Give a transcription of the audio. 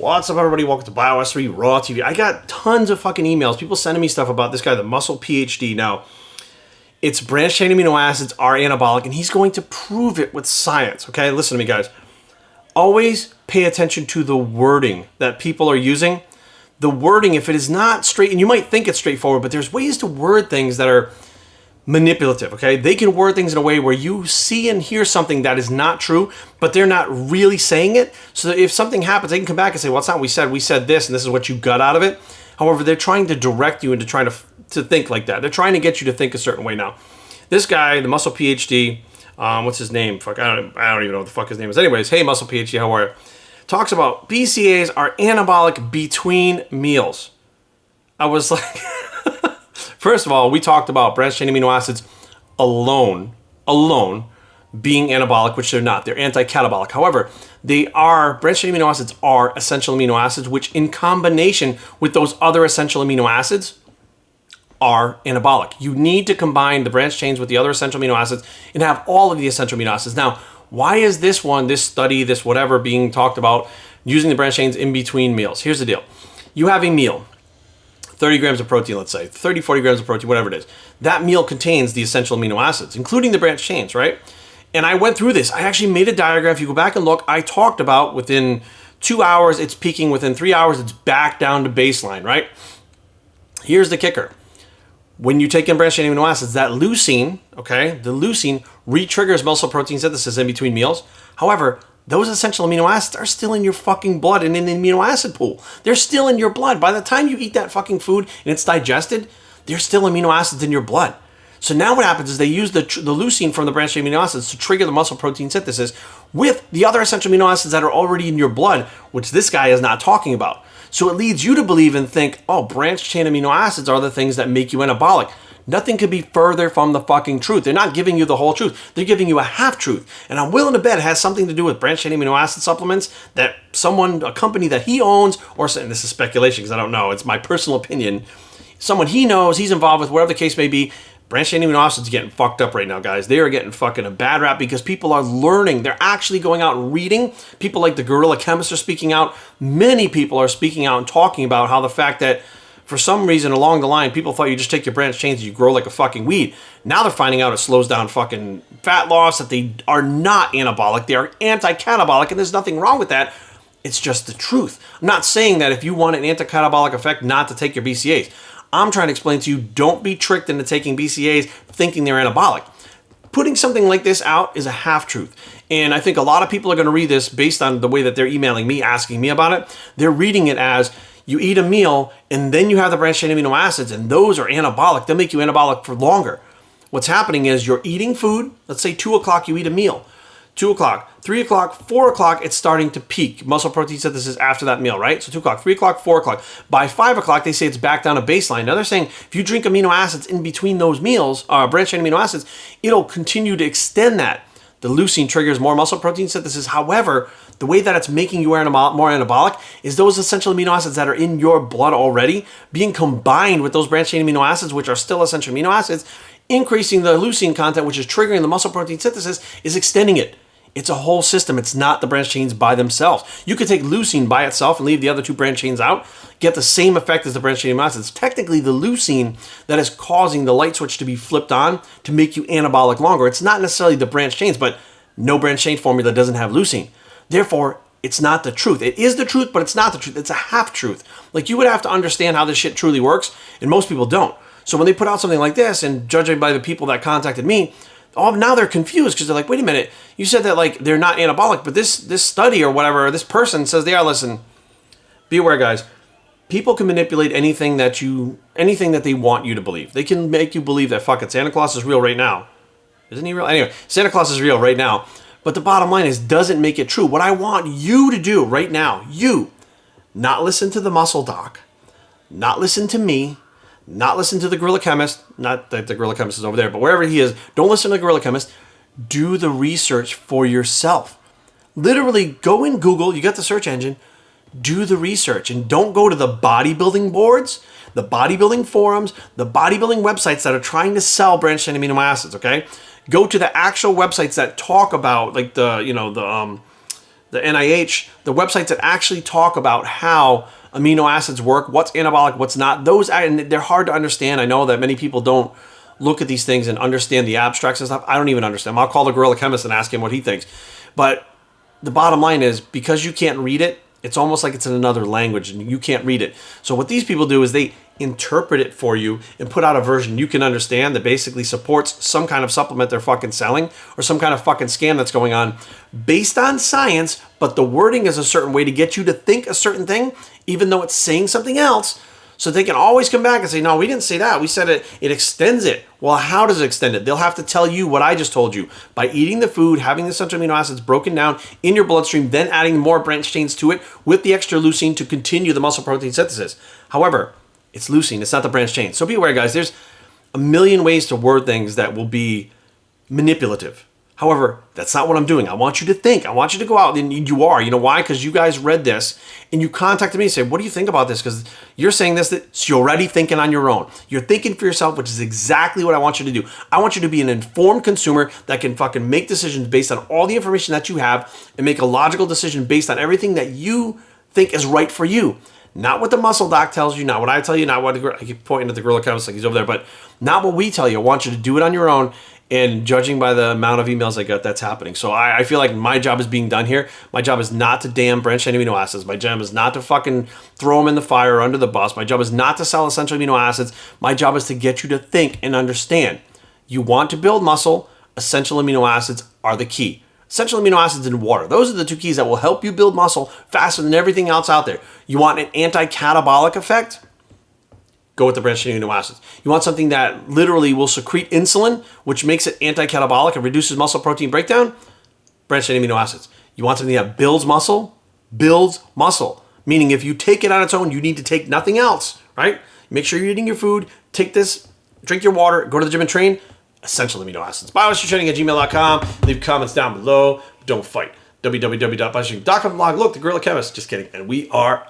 What's up, everybody? Welcome to BioS3 Raw TV. I got tons of fucking emails. People sending me stuff about this guy, the Muscle PhD. Now, it's branched-chain amino acids are anabolic, and he's going to prove it with science, okay? Listen to me, guys. Always pay attention to the wording that people are using. The wording, if it is not straight, and you might think it's straightforward, but there's ways to word things that are manipulative, okay? They can word things in a way where you see and hear something that is not true, but they're not really saying it. So that if something happens, they can come back and say, well, it's not what we said. We said this, and this is what you got out of it. However, they're trying to direct you into trying to think like that. They're trying to get you to think a certain way now. This guy, the Muscle PhD, what's his name? Fuck, I don't even know what the fuck his name is. Anyways, hey, Muscle PhD, how are you? Talks about BCAAs are anabolic between meals. I was like... First of all, we talked about branched-chain amino acids alone being anabolic, which they're not. They're anti-catabolic. However, branched-chain amino acids are essential amino acids, which in combination with those other essential amino acids are anabolic. You need to combine the branched chains with the other essential amino acids and have all of the essential amino acids. Now, why is this study, this whatever being talked about using the branched chains in between meals? Here's the deal. You have a meal. 30 grams of protein, let's say, 30, 40 grams of protein, whatever it is. That meal contains the essential amino acids, including the branched chains, right? And I went through this. I actually made a diagram. If you go back and look, I talked about within 2 hours, it's peaking. Within 3 hours, it's back down to baseline, right? Here's the kicker. When you take in branched chain amino acids, that leucine, okay, the leucine re-triggers muscle protein synthesis in between meals. However, those essential amino acids are still in your fucking blood and in the amino acid pool. They're still in your blood. By the time you eat that fucking food and it's digested, there's still amino acids in your blood. So now what happens is they use the leucine from the branched chain amino acids to trigger the muscle protein synthesis with the other essential amino acids that are already in your blood, which this guy is not talking about. So it leads you to believe and think, oh, branched chain amino acids are the things that make you anabolic. Nothing could be further from the fucking truth. They're not giving you the whole truth. They're giving you a half truth. And I'm willing to bet it has something to do with branched chain amino acid supplements that a company that he owns, and this is speculation because I don't know, it's my personal opinion, someone he knows, he's involved with, whatever the case may be, branched chain amino acids are getting fucked up right now, guys. They are getting fucking a bad rap because people are learning. They're actually going out and reading. People like the guerrilla chemists are speaking out. Many people are speaking out and talking about how the fact that for some reason along the line, people thought you just take your branched chains and you grow like a fucking weed. Now they're finding out it slows down fucking fat loss, that they are not anabolic. They are anti-catabolic, and there's nothing wrong with that. It's just the truth. I'm not saying that if you want an anti-catabolic effect, not to take your BCAAs. I'm trying to explain to you, don't be tricked into taking BCAAs thinking they're anabolic. Putting something like this out is a half-truth. And I think a lot of people are going to read this based on the way that they're emailing me, asking me about it. They're reading it as you eat a meal and then you have the branched chain amino acids, and those are anabolic. They'll make you anabolic for longer. What's happening is you're eating food. Let's say 2 o'clock you eat a meal. 2 o'clock, 3 o'clock, 4 o'clock, it's starting to peak. Muscle protein synthesis after that meal, right? So 2 o'clock, 3 o'clock, 4 o'clock. By 5 o'clock, they say it's back down to baseline. Now they're saying if you drink amino acids in between those meals, branched chain amino acids, it'll continue to extend that. The leucine triggers more muscle protein synthesis. However, the way that it's making you more anabolic is those essential amino acids that are in your blood already being combined with those branched chain amino acids, which are still essential amino acids, increasing the leucine content, which is triggering the muscle protein synthesis, is extending it. It's a whole system. It's not the branched chains by themselves. You could take leucine by itself and leave the other two branched chains out, get the same effect as the branched chain amino acids. It's technically the leucine that is causing the light switch to be flipped on to make you anabolic longer. It's not necessarily the branched chains, but no branched chain formula doesn't have leucine. Therefore, it's not the truth. It is the truth, but it's not the truth. It's a half-truth. Like, you would have to understand how this shit truly works, and most people don't. So when they put out something like this, and judging by the people that contacted me, now they're confused because they're like, wait a minute, you said that like they're not anabolic, but this study or whatever, or this person says they are. Listen, be aware, guys. People can manipulate anything that they want you to believe. They can make you believe that Santa Claus is real right now. Isn't he real? Anyway, Santa Claus is real right now. But the bottom line is, doesn't make it true. What I want you to do right now, not listen to the muscle doc, not listen to me, not listen to the guerrilla chemist, not that the guerrilla chemist is over there, but wherever he is, don't listen to the guerrilla chemist. Do the research for yourself. Literally go in Google, you got the search engine, do the research, and don't go to the bodybuilding boards, the bodybuilding forums, the bodybuilding websites that are trying to sell branched chain amino acids, okay? Go to the actual websites that talk about like the the NIH, the websites that actually talk about how amino acids work, what's anabolic, what's not. Those, and they're hard to understand. I know that many people don't look at these things and understand the abstracts and stuff. I don't even understand. I'll call the gorilla chemist and ask him what he thinks. But the bottom line is, because you can't read it, it's almost like it's in another language and you can't read it. So what these people do is they interpret it for you and put out a version you can understand that basically supports some kind of supplement they're fucking selling or some kind of fucking scam that's going on based on science, but the wording is a certain way to get you to think a certain thing, even though it's saying something else. So they can always come back and say, no, we didn't say that. We said it extends it. Well, how does it extend it? They'll have to tell you what I just told you. By eating the food, having the essential amino acids broken down in your bloodstream, then adding more branched chains to it with the extra leucine to continue the muscle protein synthesis. However, it's leucine, it's not the branched chain. So be aware, guys, there's a million ways to word things that will be manipulative. However, that's not what I'm doing. I want you to think. I want you to go out, and you are. You know why? Because you guys read this, and you contacted me and said, what do you think about this? Because you're saying this, so you're already thinking on your own. You're thinking for yourself, which is exactly what I want you to do. I want you to be an informed consumer that can fucking make decisions based on all the information that you have and make a logical decision based on everything that you think is right for you. Not what the muscle doc tells you, not what I tell you, not what I keep pointing at the gorilla chemist like he's over there, but not what we tell you. I want you to do it on your own. And judging by the amount of emails I got, that's happening. So I feel like my job is being done here. My job is not to damn branch chain amino acids. My job is not to fucking throw them in the fire or under the bus. My job is not to sell essential amino acids. My job is to get you to think and understand. You want to build muscle, essential amino acids are the key. Essential amino acids and water. Those are the two keys that will help you build muscle faster than everything else out there. You want an anti-catabolic effect? Go with the branched chain amino acids. You want something that literally will secrete insulin, which makes it anti-catabolic and reduces muscle protein breakdown? Branched chain amino acids. You want something that builds muscle? Builds muscle. Meaning if you take it on its own, you need to take nothing else, right? Make sure you're eating your food, take this, drink your water, go to the gym and train. Essential amino acids. BioStraining@gmail.com. Leave comments down below. Don't fight. www.biostraining.com. Look, the gorilla chemist. Just kidding. And we are